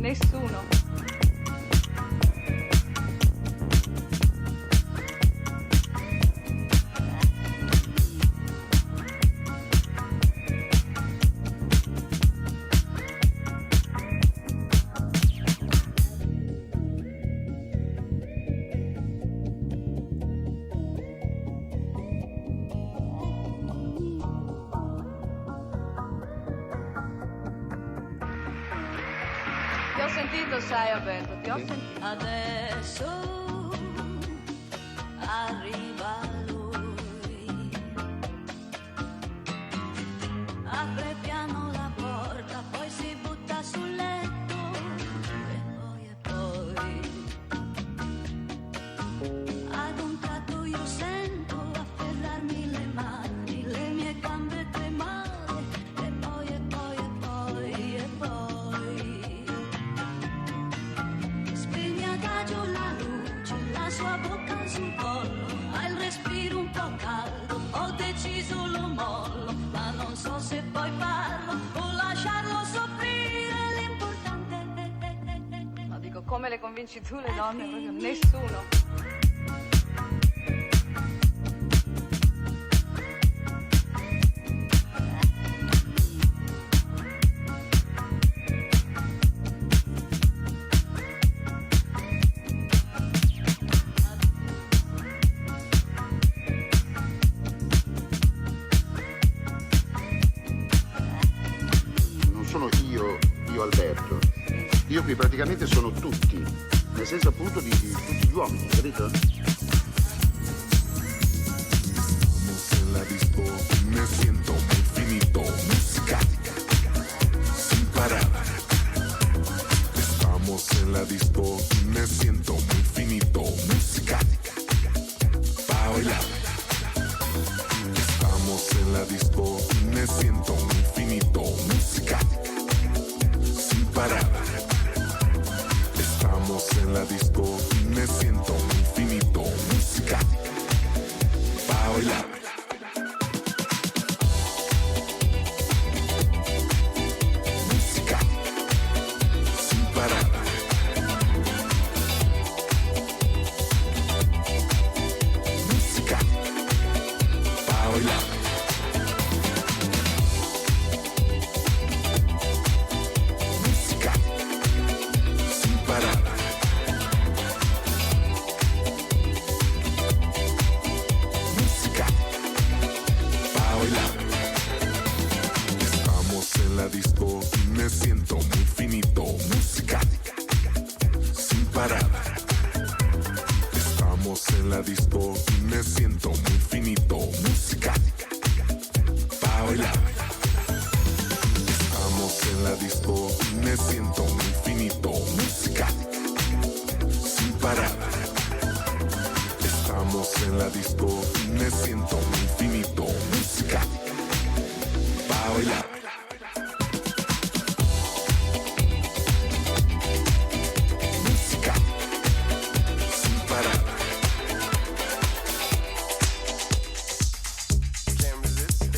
Nessuno. Ti ho sentito, sai Alberto, ti ho sentito. Adesso arriva lui, apre piano la porta, poi si butta sul letto e poi ad un tratto io sento afferrarmi le mani, le mie gambe tremare e poi spegne adagio la luce, la sua bocca sul collo, ha il respiro un po' caldo, ho deciso lo mollo, ma non so se poi farlo o lasciarlo soffrire, l'importante No, dico, come le convinci tu le donne? Proprio nessuno. Non sono io Alberto. Io qui praticamente sono tutti, nel senso appunto di tutti gli uomini, capito? En la disco me siento muy finito, música sin parar. Estamos en la disco me siento muy finito, música pa' bailar. Estamos en la disco me siento muy finito, música sin parar. Estamos en la disco me siento muy finito, música pa' bailar. Música sin parar. Música pa' bailar. Música sin parar. Música pa' bailar. Estamos en la disco y me siento muy finito. Música sin parar. Estamos en la disco y me siento muy finito. Música pa' bailar. Estamos en la disco y me siento muy finito. Música sin parar. Estamos en la disco y me siento muy finito. Música pa' bailar. Música sin parar. Can't resist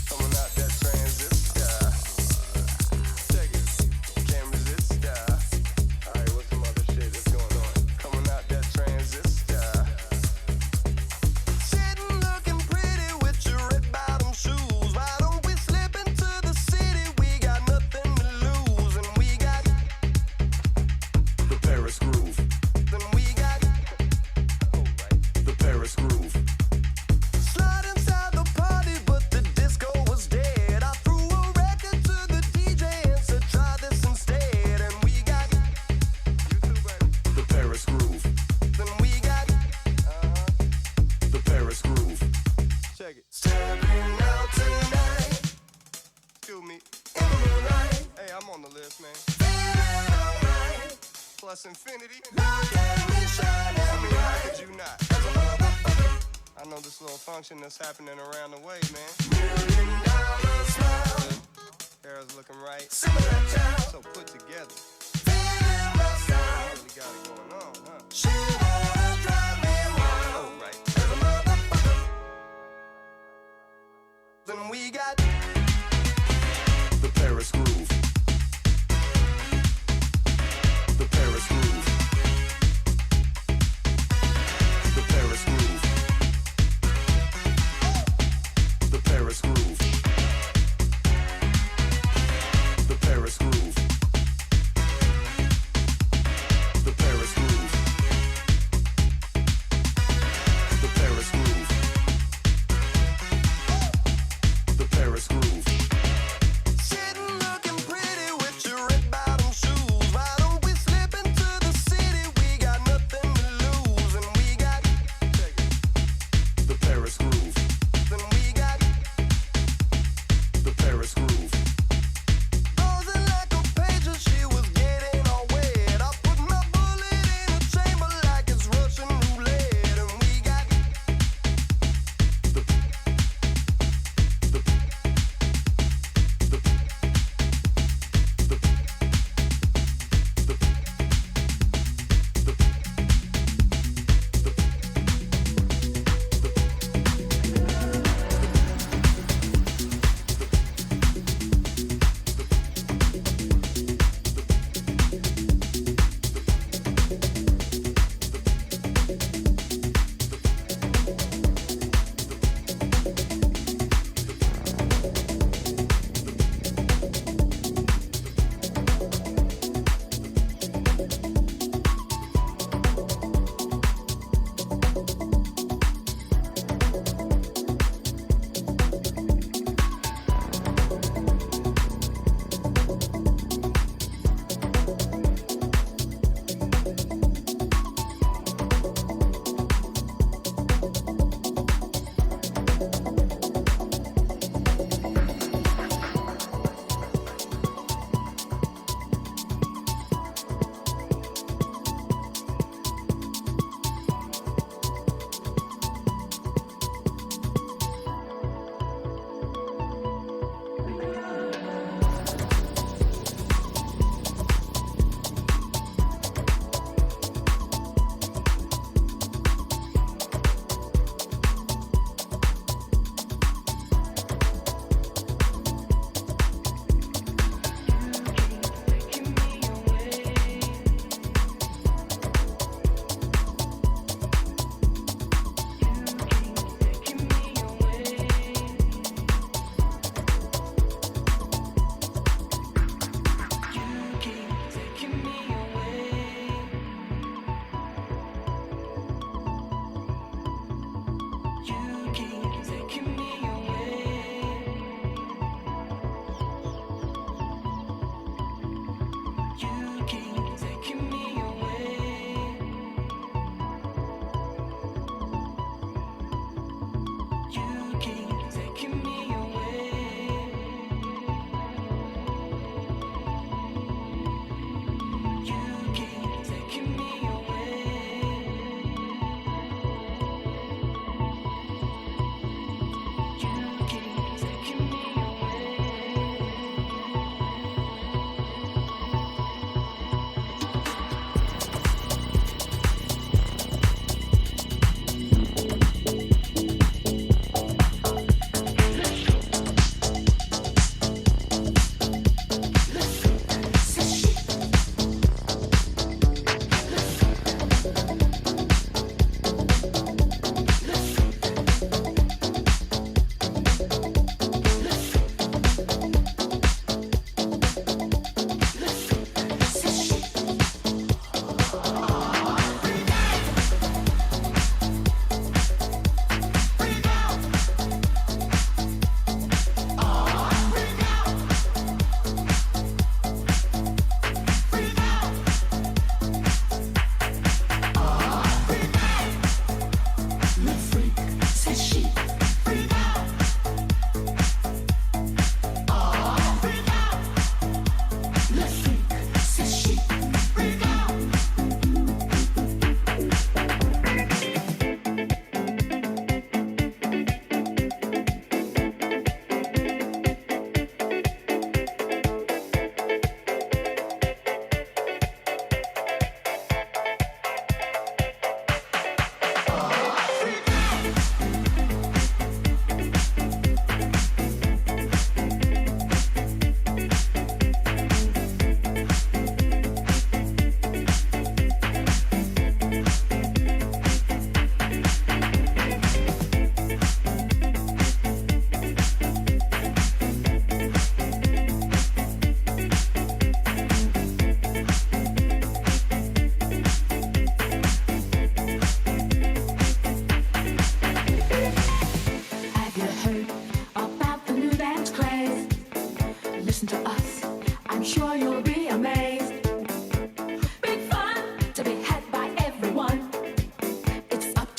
coming out that transistor. Check it. Can't resist Alright, what's some other shit that's going on? Coming out that transistor. Sitting looking pretty with your red bottom shoes. Why don't we slip into the city? We got nothing to lose, and we got The Paris groove. then we got The Paris groove. slide inside the party, but the disco was dead. I threw a record to the DJ and said, try this instead. And we got The Paris groove. then we got The Paris groove. check it. Stepping out tonight. Excuse me. In the moonlight. Hey, I'm on the list, man. Feeling alright. Plus infinity. Look at me shining. I mean, how could you not? I know this little function that's happening around the way, man. $1,000,000 smile. Hair's looking right. Similar child. So put together. Feeling my style. Really got it going on, huh? She wanna drive me wild. Oh, right. As a motherfucker. Then we got The Paris groove.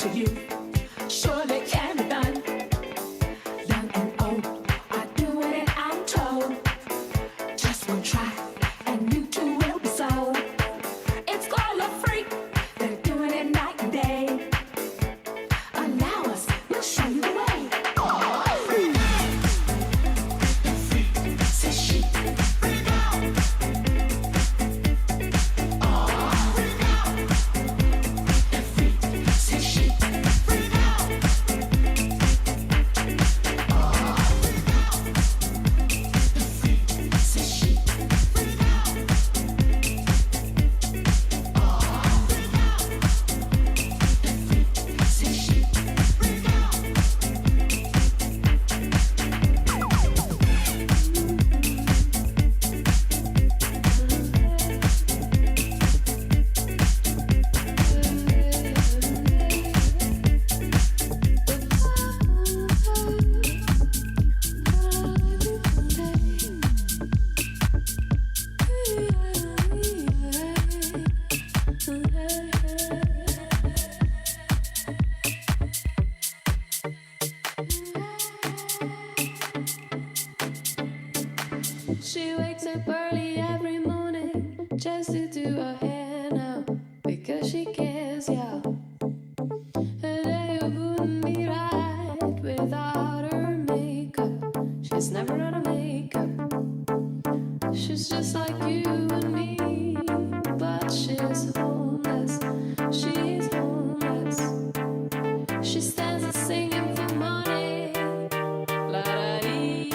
to you. Surely can be done. Young and old are doing it, I'm told. Just one try, and you too will be sold. It's called a freak. They're doing it night and day. Allow us, we'll show you the way. Says she. Freak out. Freak out. Says she. Freak out. Says she. Freak out. Says she. Freak out. She wakes up early every morning just to do her hair now because she cares, yeah. Her day wouldn't be right without her makeup. She's never out of makeup. She's just like you and me, but she's homeless. She's homeless. She stands there singing for money. La-da-dee.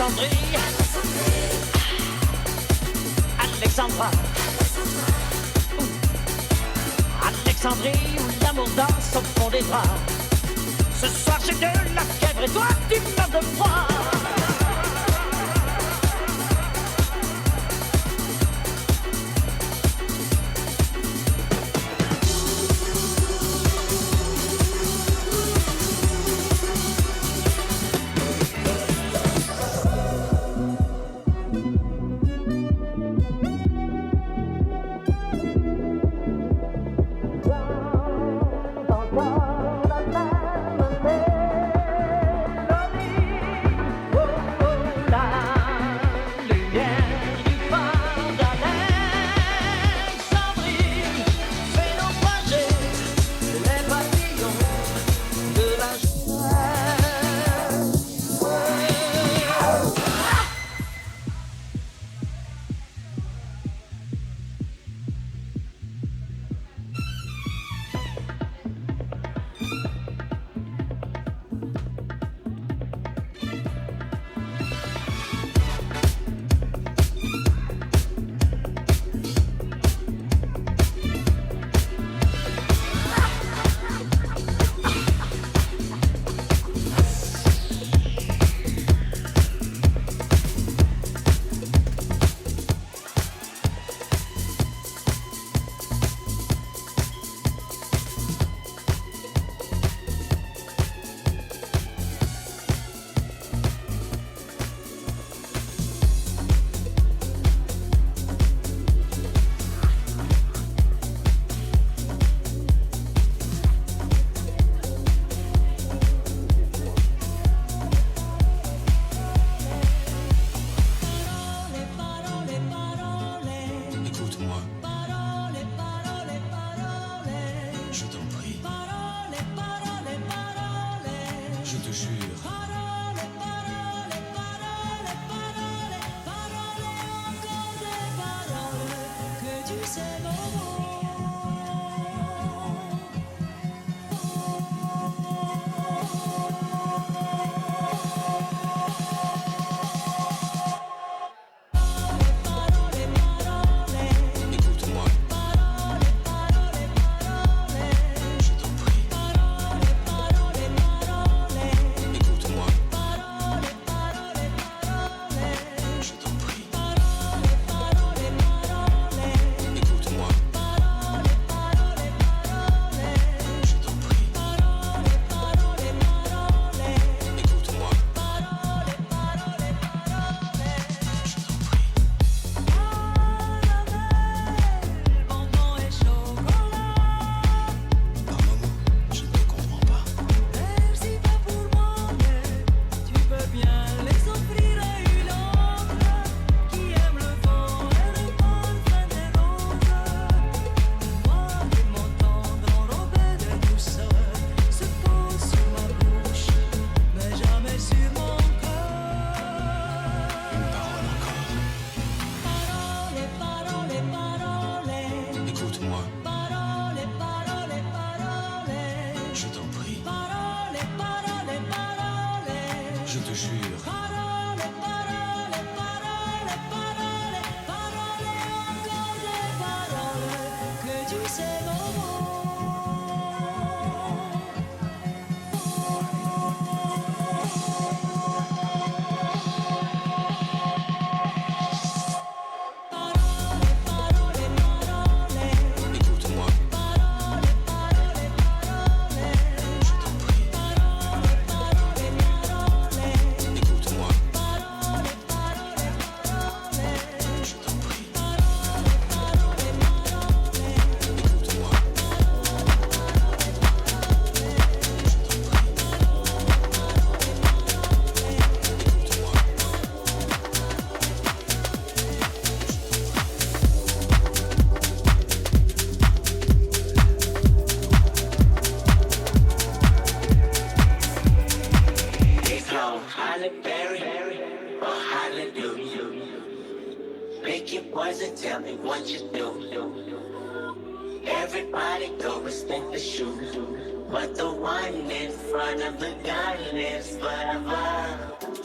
Alexandrie, Alexandra, Alexandrie où l'amour danse au fond des draps. Ce soir j'ai de la fièvre et toi tu meurs de froid.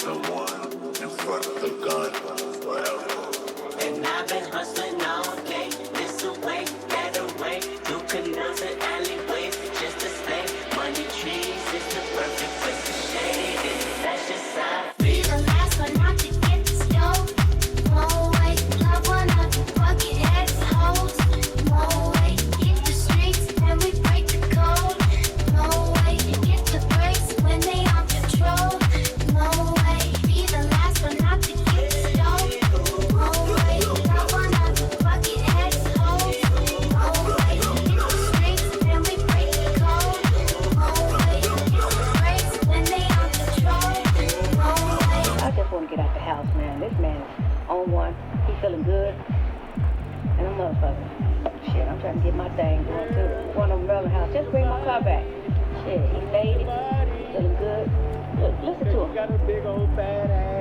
The one in fuck the gun forever. And I've been hustling all day, this away, that away, through canals and alleyways, just to stay. Money trees is the perfect place to shade it. That's just how I Be the last one not to get the stove. More way, love one of the fucking assholes. More way, hit the streets and we break the code. More way, get the brakes when they on control. More way, be the last one not to get the stove. More way, love one of the fucking assholes. More way, hit the streets and we break the code. More way, get the brakes when they on control. More way. I just want to get out the house, man. This man is on one. He feeling good. And I'm motherfucking. Shit, I'm trying to get my thing going too. One of them around the house. Just bring my car back. Shit, he made it. He feeling good. Look, listen to him. Got a big old fat ass.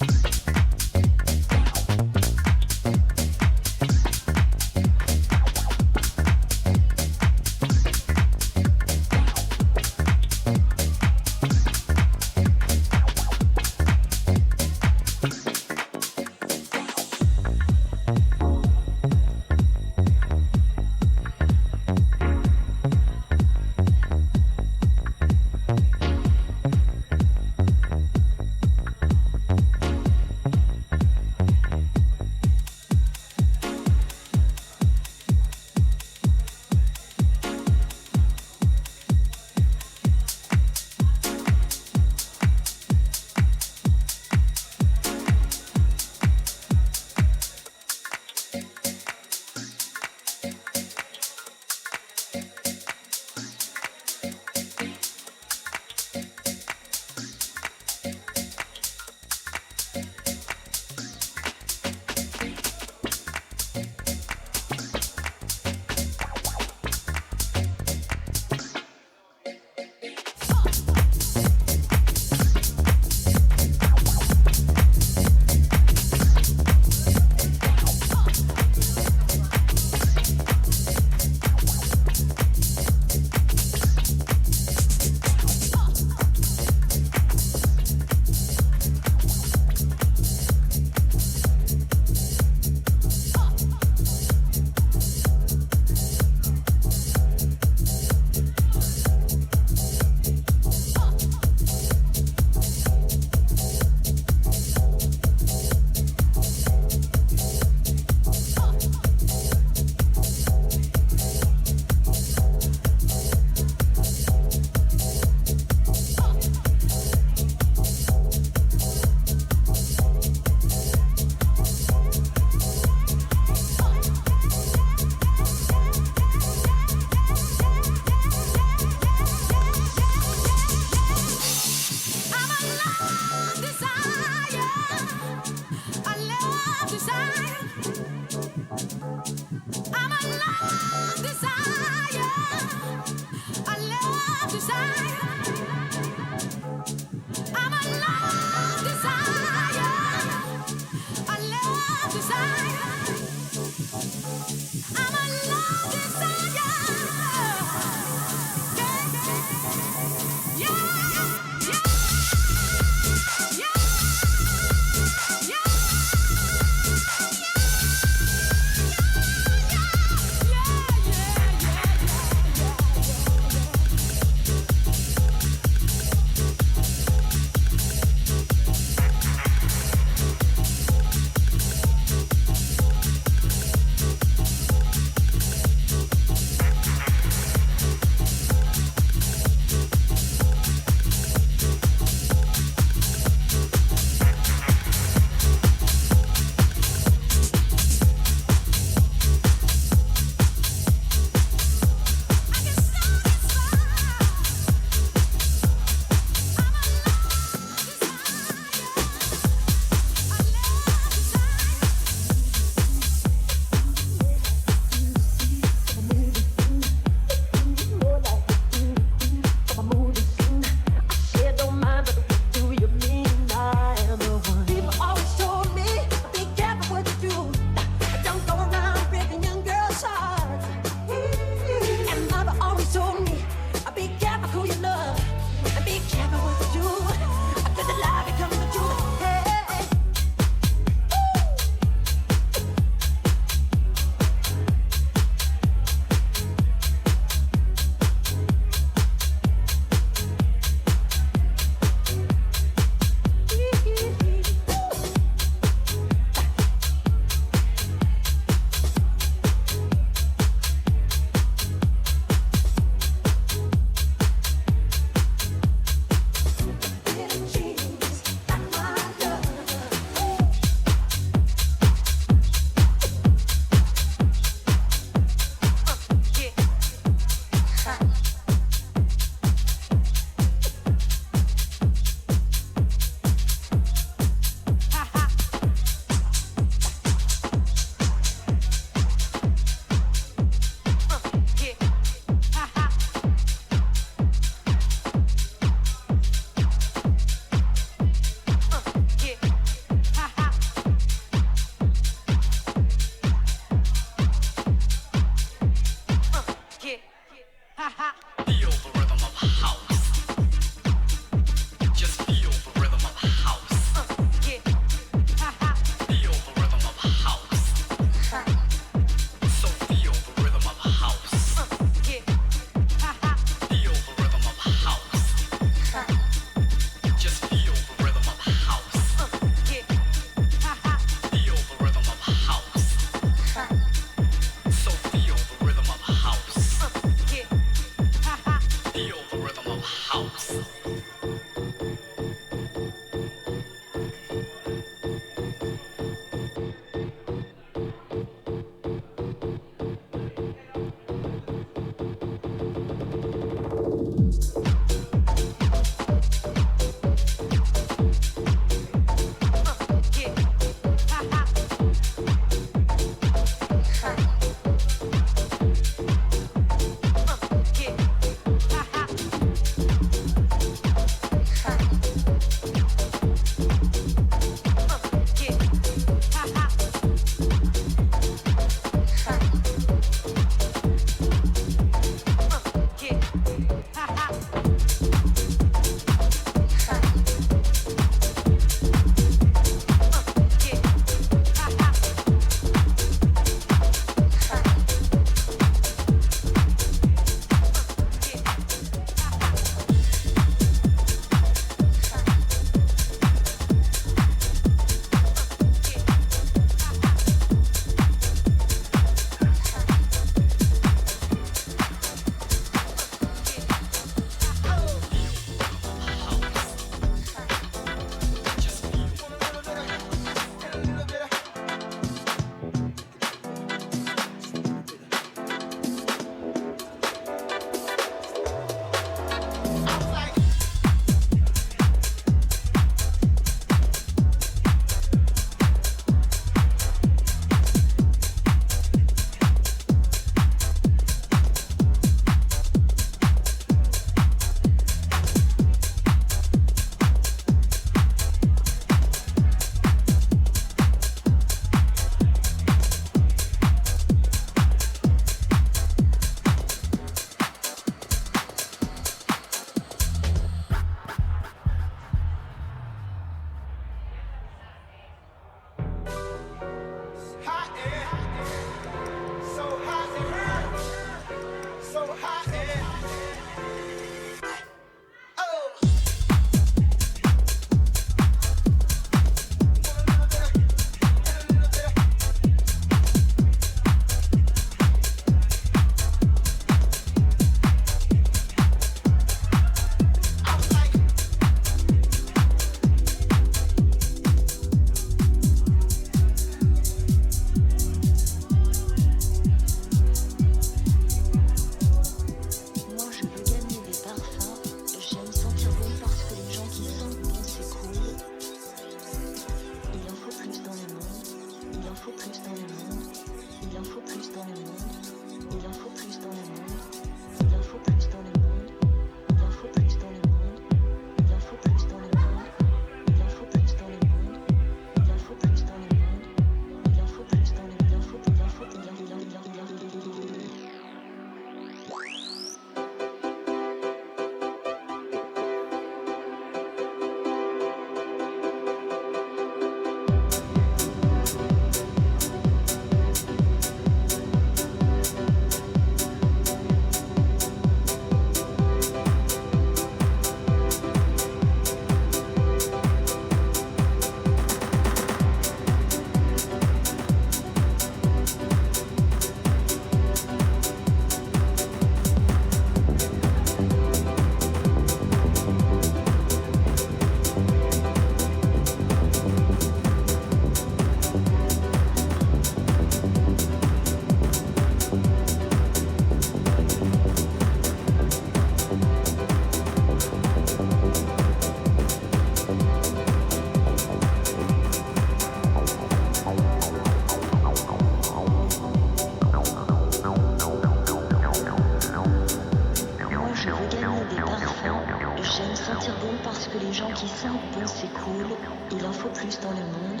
parce que les gens qui sentent bon c'est cool. Il en faut plus dans le monde.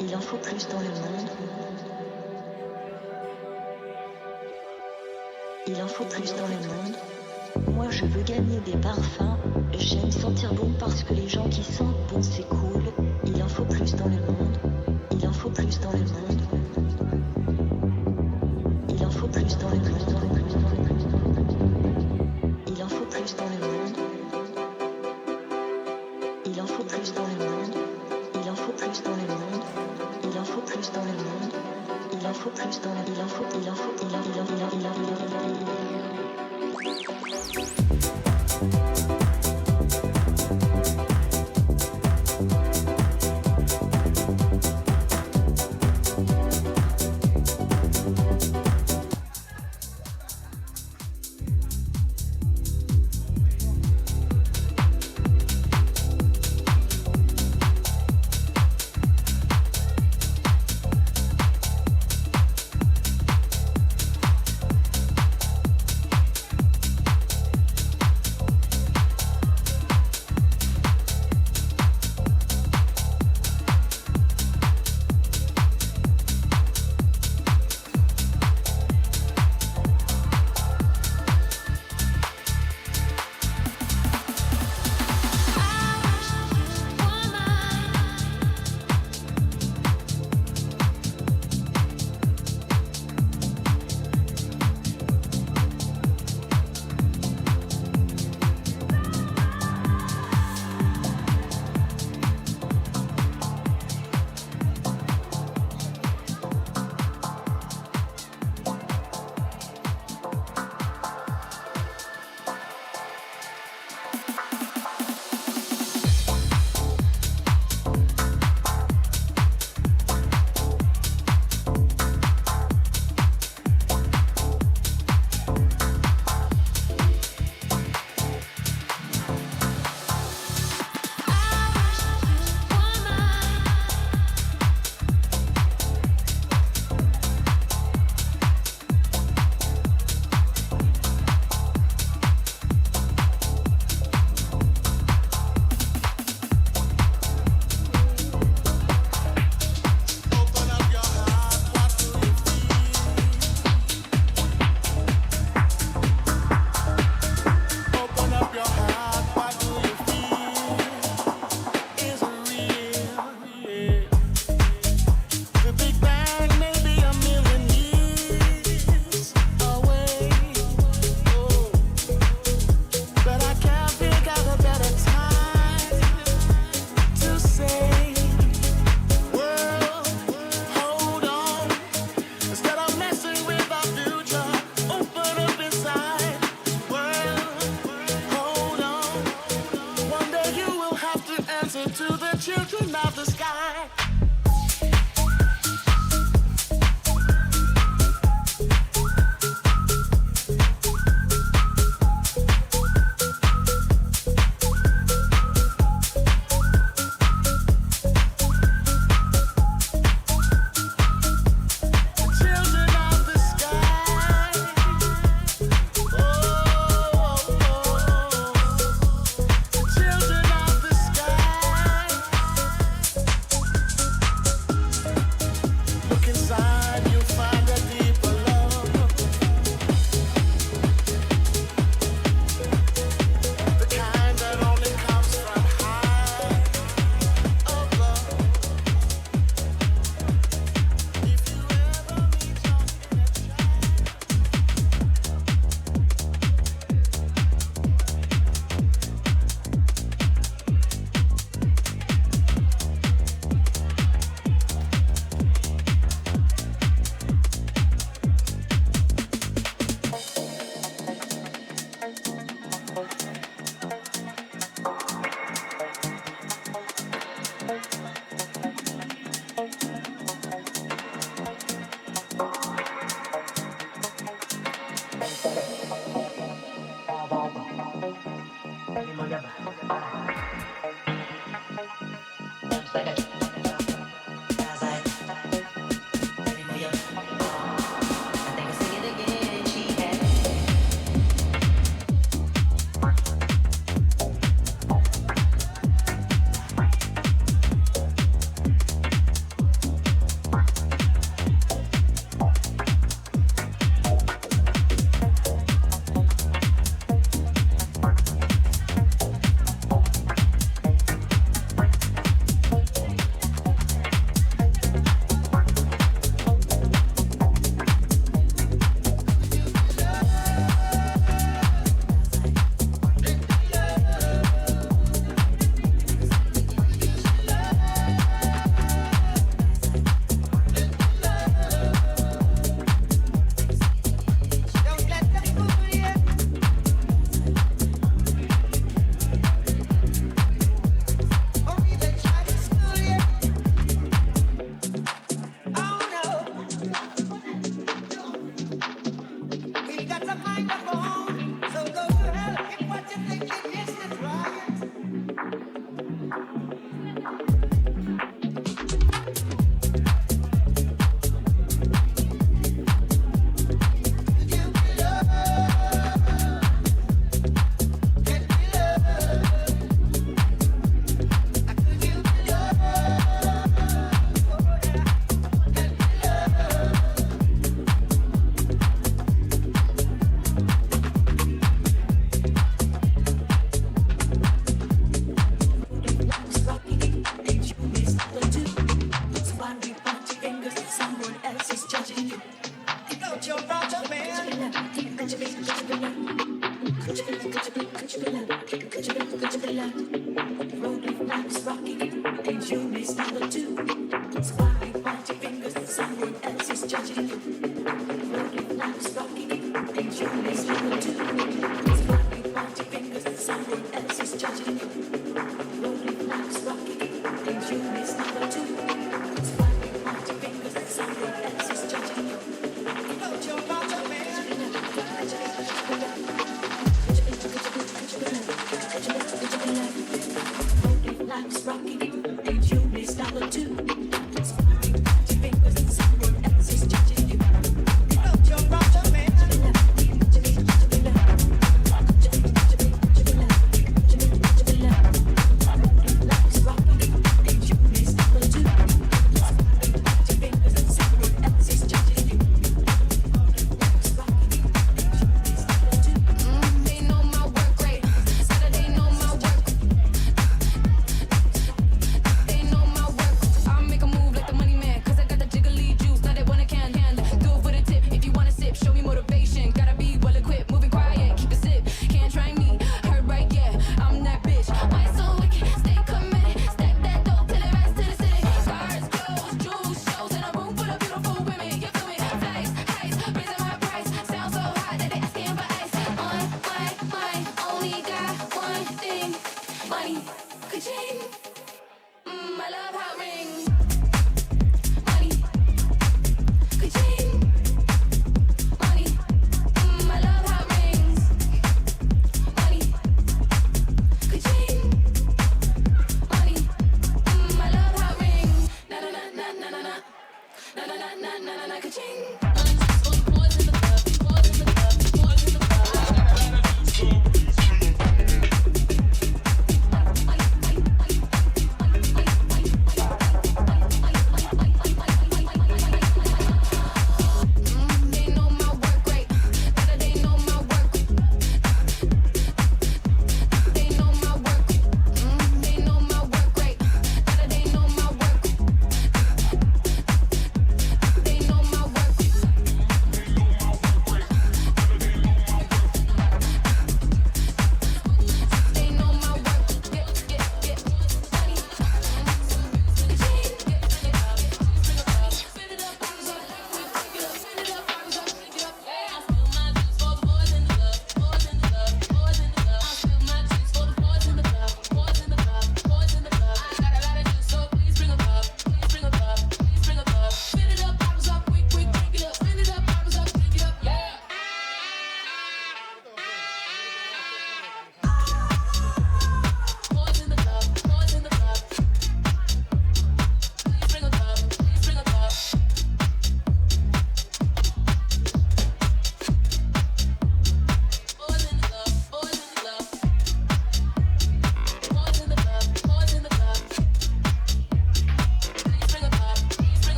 Il en faut plus dans le monde. Il en faut plus dans le monde. Moi je veux gagner des parfums. J'aime sentir bon parce que les gens qui sentent bon c'est cool. Il en faut plus dans le monde. Il en faut plus dans le monde. Il en faut plus dans le monde. Il en faut plus dans le monde. Il en faut plus dans le monde. Il en faut plus dans le monde. Il en faut plus dans le monde. Il en faut plus dans le il en faut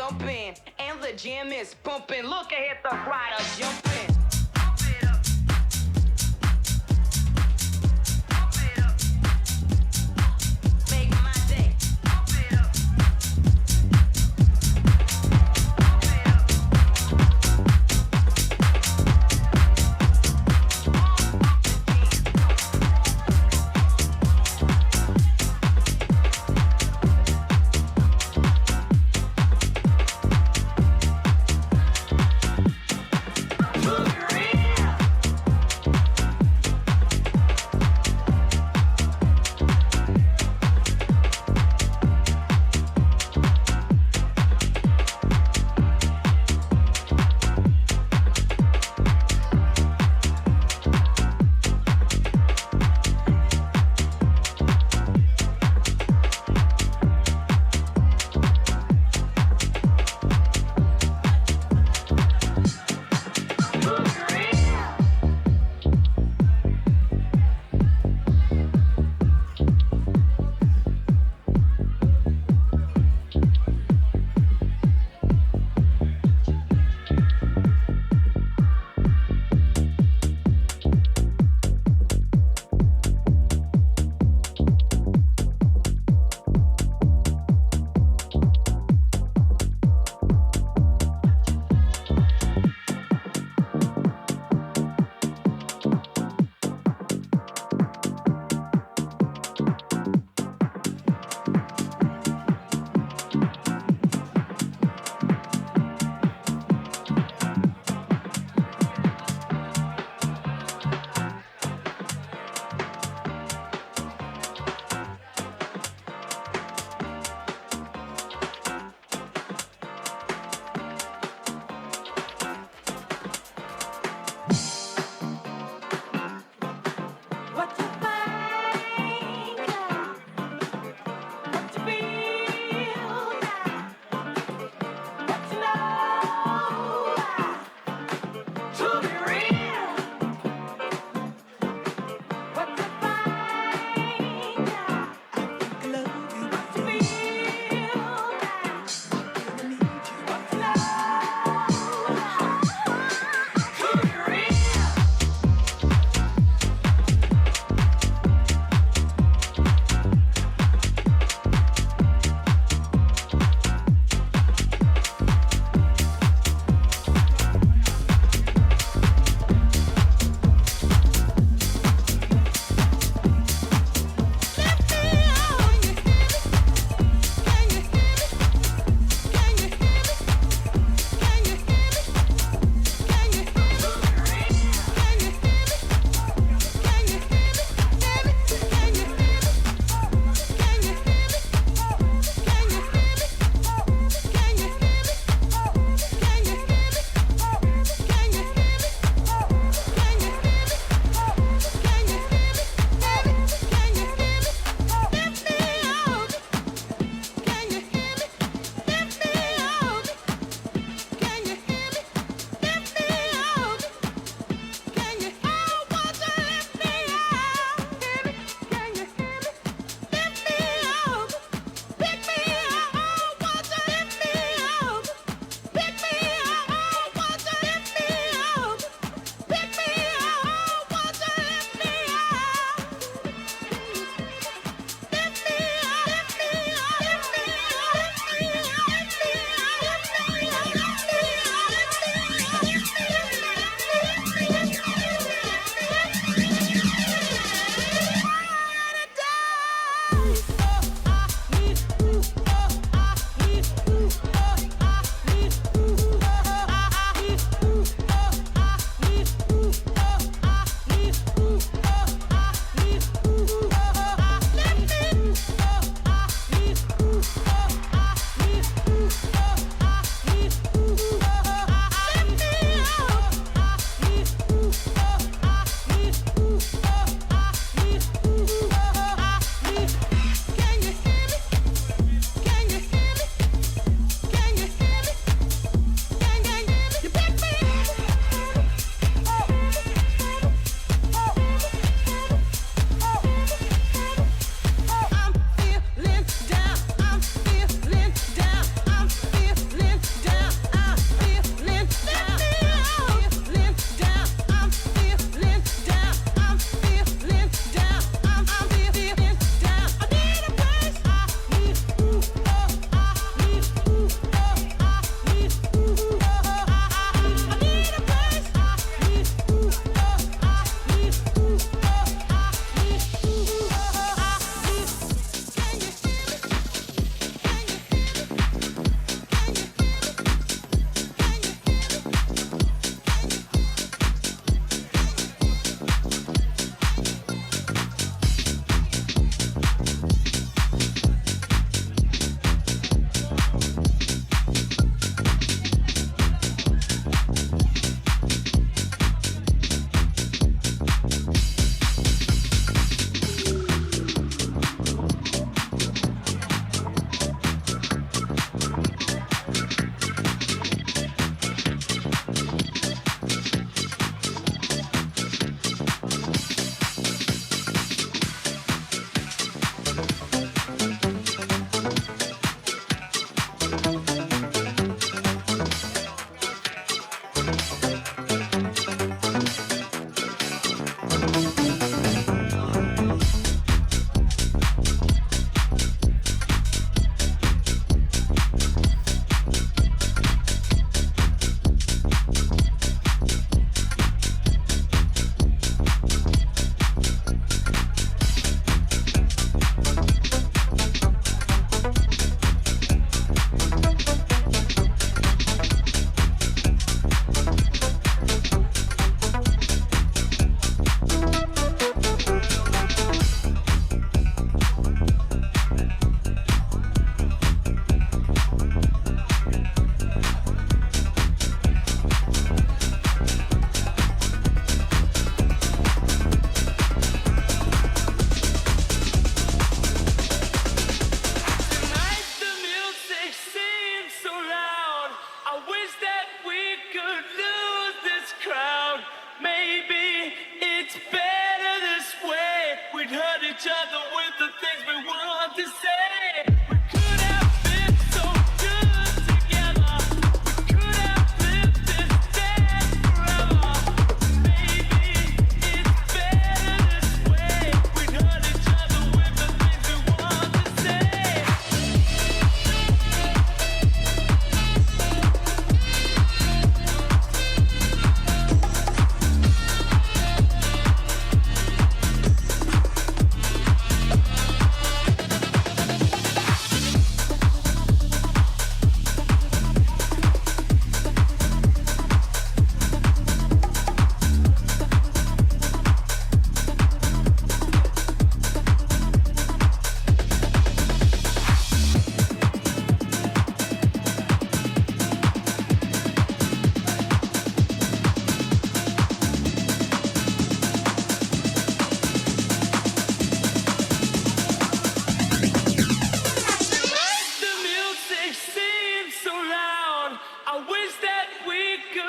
jump in, and the jam is pumping. Look ahead, the crowd are jumping.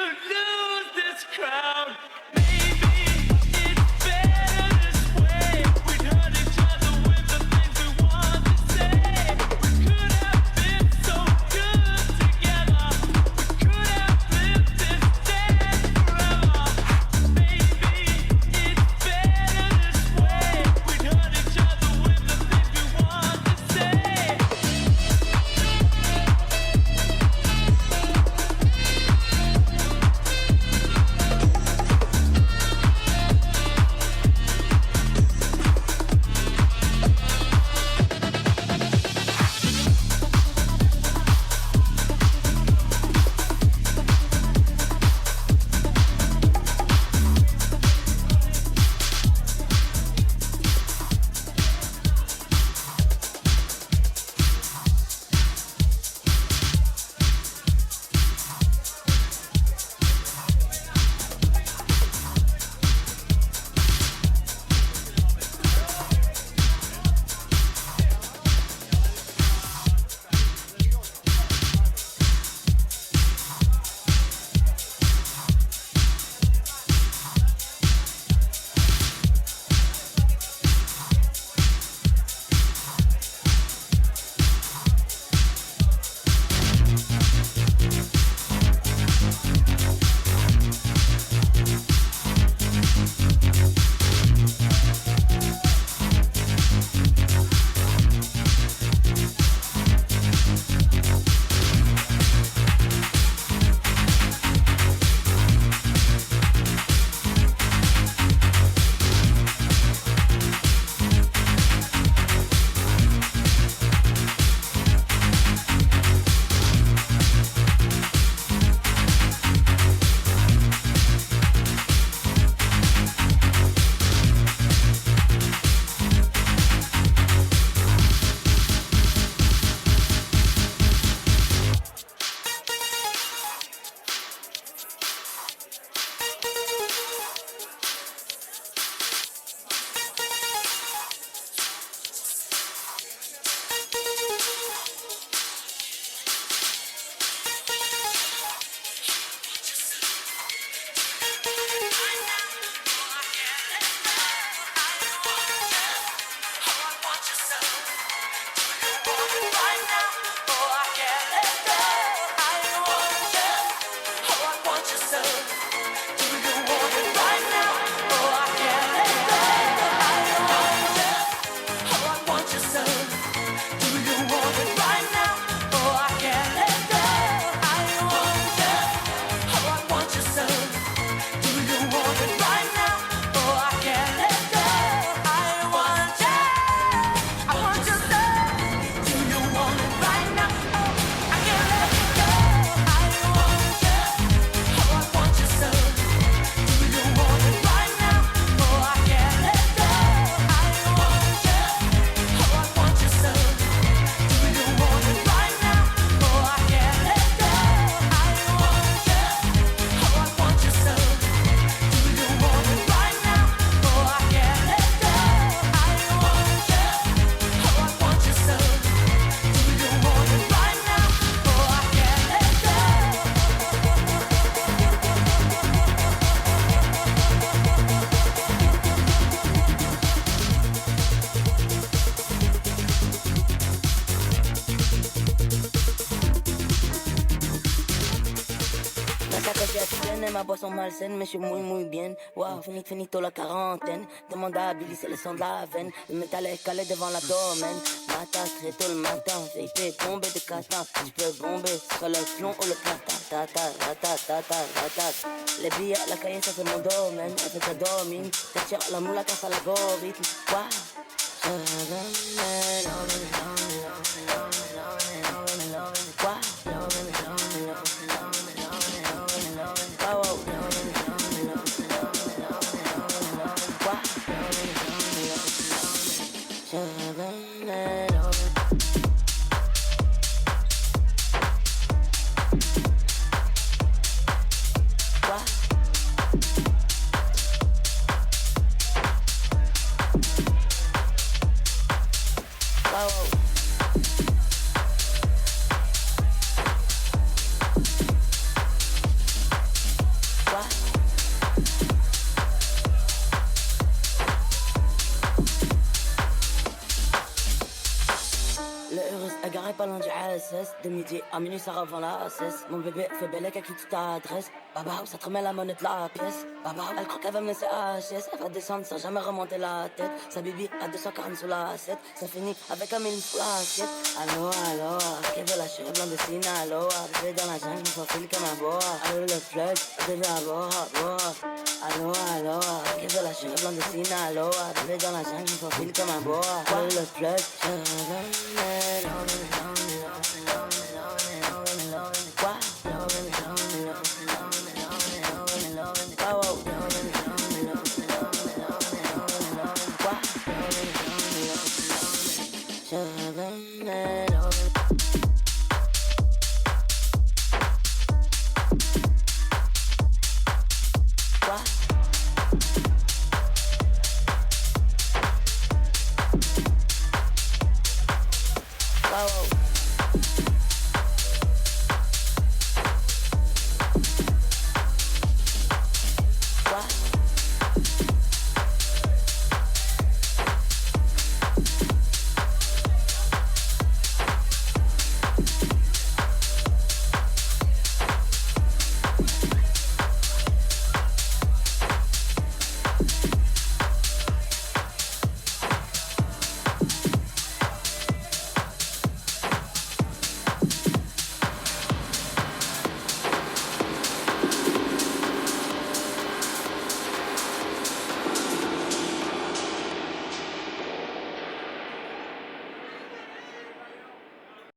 lose this crowd. Maybe it's better this way. We'd hurt each other with the things we want to say. We could have been so good together. We could have lived this day forever. Maybe it's better this way. We'd hurt each other with the things we want to say. Ma boisson malsaine, mais je suis muy bien. Wow, finito la quarantaine. Demande à Billy, c'est le son de la veine. Le métal est calé devant l'abdomen. Ma tasse, très tôt le matin. J'ai été tombé de catin. Je peux bomber sur le plomb ou le platin. Les billets, la cahier, ça c'est mon domaine. Elle fait ta domine. T'as tiré la moula, casse à l'algorithme. Wow. Wow. cesse. De midi à minuit, ça revend la cesse. Mon bébé fait belle à qui tu t'adresses. Baba, ça te remet la monnaie de la pièce. Baba, elle croit qu'elle va me laisser HS. Elle va descendre sans jamais remonter la tête. Sa bibi à 240 sous la 7. Ça finit avec un mille sous l'assiette. Allo, allo, qui veut la cheveux blanc de Sinaloa. Bébé dans la jungle, faut fil comme un boa. Allo, le flex, déjà boa, boa. Allo, allo, qui veut la cheveux blanc de Sinaloa. Bébé dans la jungle, faut fil comme un boa. Allo, le flex,